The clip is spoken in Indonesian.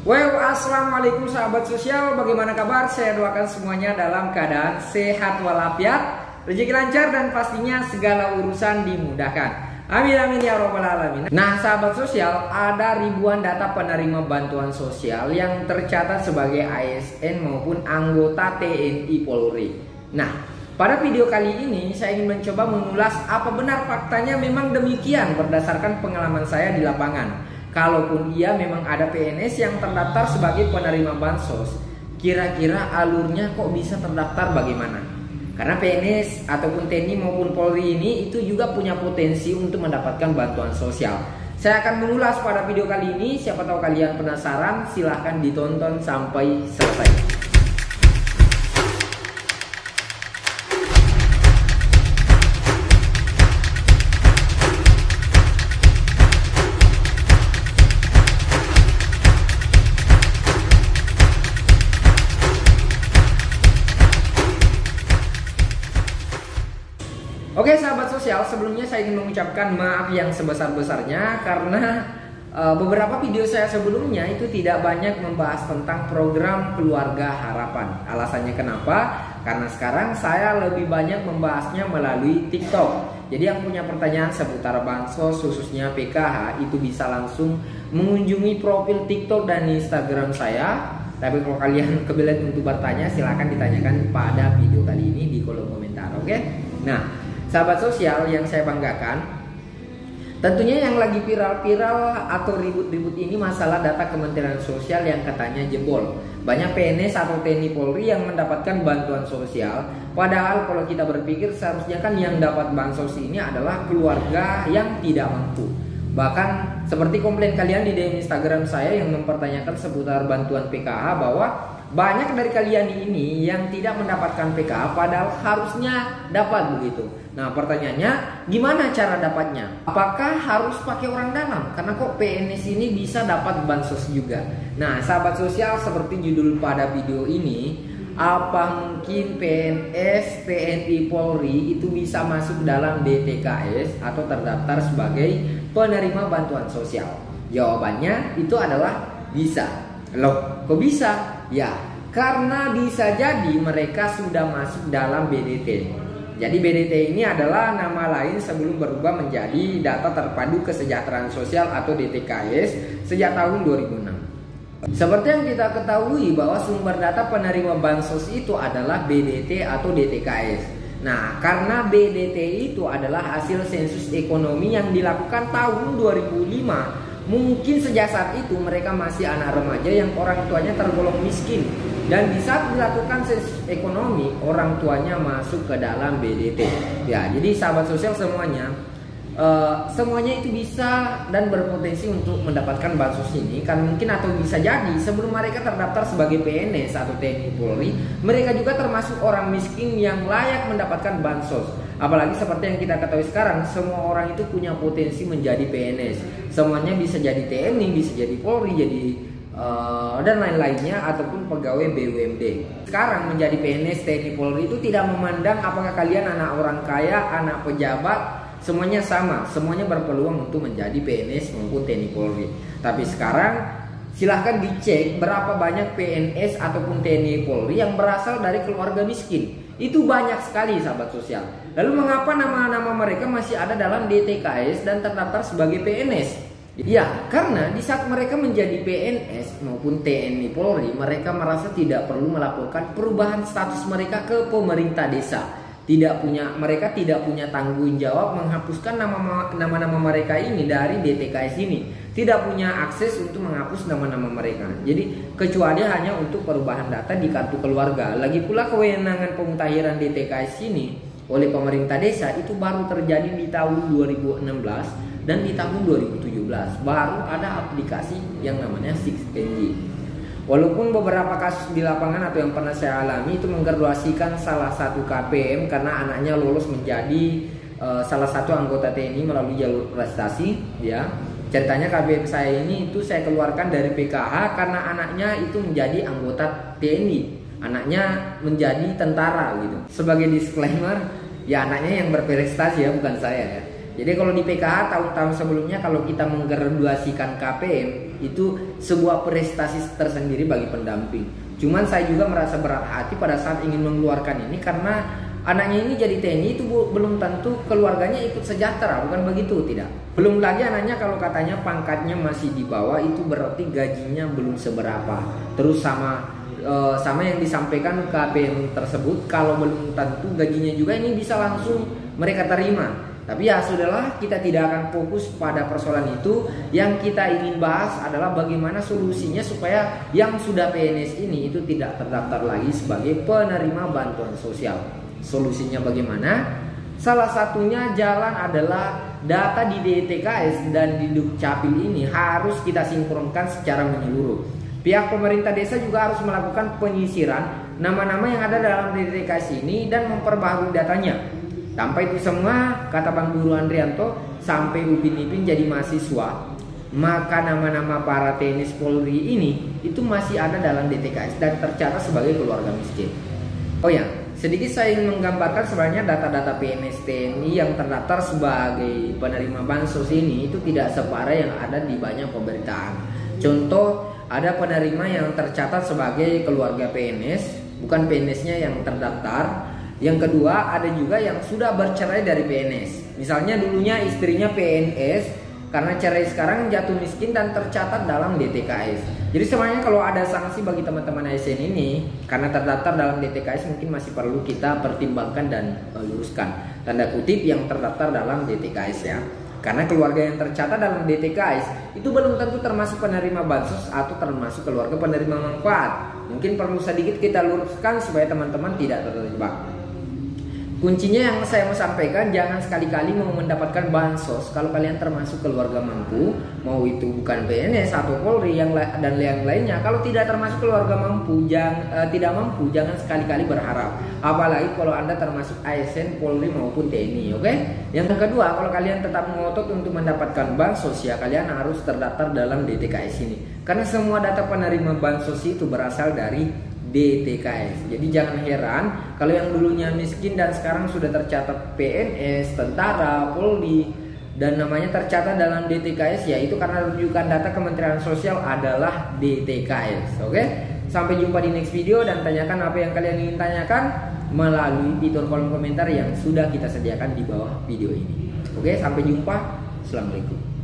Well, assalamualaikum sahabat sosial, bagaimana kabar? Saya doakan semuanya dalam keadaan sehat walafiat, rezeki lancar dan pastinya segala urusan dimudahkan. Amin amin ya robbal alamin. Nah sahabat sosial, ada ribuan data penerima bantuan sosial yang tercatat sebagai ASN maupun anggota TNI Polri. Nah, pada video kali ini saya ingin mencoba mengulas apa benar faktanya memang demikian berdasarkan pengalaman saya di lapangan. Kalaupun ia memang ada PNS yang terdaftar sebagai penerima bansos, kira-kira alurnya kok bisa terdaftar bagaimana? Karena PNS ataupun TNI maupun Polri ini itu juga punya potensi untuk mendapatkan bantuan sosial. Saya akan mengulas pada video kali ini, siapa tahu kalian penasaran, silahkan ditonton sampai selesai. Oke sahabat sosial, sebelumnya saya ingin mengucapkan maaf yang sebesar-besarnya karena beberapa video saya sebelumnya itu tidak banyak membahas tentang program Keluarga Harapan. Alasannya kenapa? Karena sekarang saya lebih banyak membahasnya melalui TikTok. Jadi yang punya pertanyaan seputar bansos khususnya PKH itu bisa langsung mengunjungi profil TikTok dan Instagram saya. Tapi kalau kalian kebelet untuk bertanya, silahkan ditanyakan pada video kali ini di kolom komentar, oke? Nah, sahabat sosial yang saya banggakan, tentunya yang lagi viral-viral atau ribut-ribut ini masalah data Kementerian Sosial yang katanya jebol. Banyak PNS atau TNI Polri yang mendapatkan bantuan sosial, padahal kalau kita berpikir seharusnya kan yang dapat bansos ini adalah keluarga yang tidak mampu. Bahkan seperti komplain kalian di DM Instagram saya yang mempertanyakan seputar bantuan PKH bahwa banyak dari kalian ini yang tidak mendapatkan PKH padahal harusnya dapat begitu. Nah pertanyaannya, gimana cara dapatnya? Apakah harus pakai orang dalam? Karena kok PNS ini bisa dapat bansos juga. Nah sahabat sosial, seperti judul pada video ini, apa mungkin PNS, TNI Polri itu bisa masuk dalam DTKS atau terdaftar sebagai penerima bantuan sosial? Jawabannya itu adalah bisa. Loh, kok bisa? Ya, karena bisa jadi mereka sudah masuk dalam BDT. Jadi BDT ini adalah nama lain sebelum berubah menjadi Data Terpadu Kesejahteraan Sosial atau DTKS sejak tahun 2006. Seperti yang kita ketahui bahwa sumber data penerima bansos itu adalah BDT atau DTKS. Nah, karena BDT itu adalah hasil sensus ekonomi yang dilakukan tahun 2005, mungkin sejak saat itu mereka masih anak remaja yang orang tuanya tergolong miskin. Dan di saat dilakukan sensus ekonomi, orang tuanya masuk ke dalam BDT. Ya, jadi sahabat sosial semuanya, semuanya itu bisa dan berpotensi untuk mendapatkan bansos ini. Kan mungkin atau bisa jadi sebelum mereka terdaftar sebagai PNS atau TNI Polri, mereka juga termasuk orang miskin yang layak mendapatkan bansos. Apalagi seperti yang kita ketahui sekarang, semua orang itu punya potensi menjadi PNS. Semuanya bisa jadi TNI, bisa jadi Polri, jadi dan lain-lainnya ataupun pegawai BUMD. Sekarang menjadi PNS TNI Polri itu tidak memandang apakah kalian anak orang kaya, anak pejabat, semuanya sama, semuanya berpeluang untuk menjadi PNS maupun TNI Polri. Tapi sekarang silahkan dicek berapa banyak PNS ataupun TNI Polri yang berasal dari keluarga miskin. Itu banyak sekali sahabat sosial. Lalu mengapa nama-nama mereka masih ada dalam DTKS dan terdaftar sebagai PNS? Ya, karena di saat mereka menjadi PNS maupun TNI Polri, mereka merasa tidak perlu melaporkan perubahan status mereka ke pemerintah desa. Mereka tidak punya tanggung jawab menghapuskan nama-nama mereka ini dari DTKS ini. Tidak punya akses untuk menghapus nama-nama mereka. Jadi kecuali hanya untuk perubahan data di kartu keluarga. Lagi pula kewenangan pemutahiran DTKS ini oleh pemerintah desa itu baru terjadi di tahun 2016 dan di tahun 2017 baru ada aplikasi yang namanya 6NG. Walaupun beberapa kasus di lapangan atau yang pernah saya alami itu menggraduasikan salah satu KPM karena anaknya lolos menjadi salah satu anggota TNI melalui jalur prestasi, ya. Ceritanya KPM saya ini itu saya keluarkan dari PKH karena anaknya itu menjadi anggota TNI, anaknya menjadi tentara gitu. Sebagai disclaimer, ya anaknya yang berprestasi ya, bukan saya ya. Jadi kalau di PKH tahun-tahun sebelumnya kalau kita menggraduasikan KPM itu sebuah prestasi tersendiri bagi pendamping. Cuman saya juga merasa berat hati pada saat ingin mengeluarkan ini karena anaknya ini jadi TNI itu belum tentu keluarganya ikut sejahtera, bukan begitu, tidak. Belum lagi anaknya kalau katanya pangkatnya masih di bawah, itu berarti gajinya belum seberapa. Terus sama yang disampaikan KPM tersebut, kalau belum tentu gajinya juga ini bisa langsung mereka terima. Tapi ya sudahlah, kita tidak akan fokus pada persoalan itu. Yang kita ingin bahas adalah bagaimana solusinya supaya yang sudah PNS ini itu tidak terdaftar lagi sebagai penerima bantuan sosial. Solusinya bagaimana? Salah satunya jalan adalah data di DTKS dan di Dukcapil ini harus kita sinkronkan secara menyeluruh. Pihak pemerintah desa juga harus melakukan penyisiran nama-nama yang ada dalam DTKS ini dan memperbaharui datanya. Tanpa itu semua, kata Bang Guru Andrianto, sampai Upin Ipin jadi mahasiswa, maka nama-nama para TNI Polri ini itu masih ada dalam DTKS dan tercatat sebagai keluarga miskin. Oh ya, sedikit saya ingin menggambarkan sebenarnya data-data PNS TNI yang terdaftar sebagai penerima bansos ini itu tidak separah yang ada di banyak pemberitaan. Contoh, ada penerima yang tercatat sebagai keluarga PNS, bukan PNS-nya yang terdaftar. Yang kedua, ada juga yang sudah bercerai dari PNS. Misalnya dulunya istrinya PNS, karena cerai sekarang jatuh miskin dan tercatat dalam DTKS. Jadi sebenarnya kalau ada sanksi bagi teman-teman ASN ini karena terdaftar dalam DTKS, mungkin masih perlu kita pertimbangkan dan luruskan. Tanda kutip yang terdaftar dalam DTKS ya. Karena keluarga yang tercatat dalam DTKS itu belum tentu termasuk penerima bansos atau termasuk keluarga penerima manfaat. Mungkin perlu sedikit kita luruskan supaya teman-teman tidak terjebak. Kuncinya yang saya mau sampaikan, jangan sekali-kali mau mendapatkan bansos kalau kalian termasuk keluarga mampu, mau itu bukan PNS atau Polri dan yang lainnya. Kalau tidak termasuk keluarga mampu, tidak mampu, jangan sekali-kali berharap. Apalagi kalau Anda termasuk ASN, Polri maupun TNI, oke? Yang kedua, kalau kalian tetap ngotot untuk mendapatkan bansos ya, kalian harus terdaftar dalam DTKS ini. Karena semua data penerima bansos itu berasal dari DTKS. Jadi jangan heran kalau yang dulunya miskin dan sekarang sudah tercatat PNS, tentara, Polri dan namanya tercatat dalam DTKS ya itu karena rujukan data Kementerian Sosial adalah DTKS. Oke? Sampai jumpa di next video dan tanyakan apa yang kalian ingin tanyakan melalui fitur kolom komentar yang sudah kita sediakan di bawah video ini. Oke, sampai jumpa. Assalamualaikum.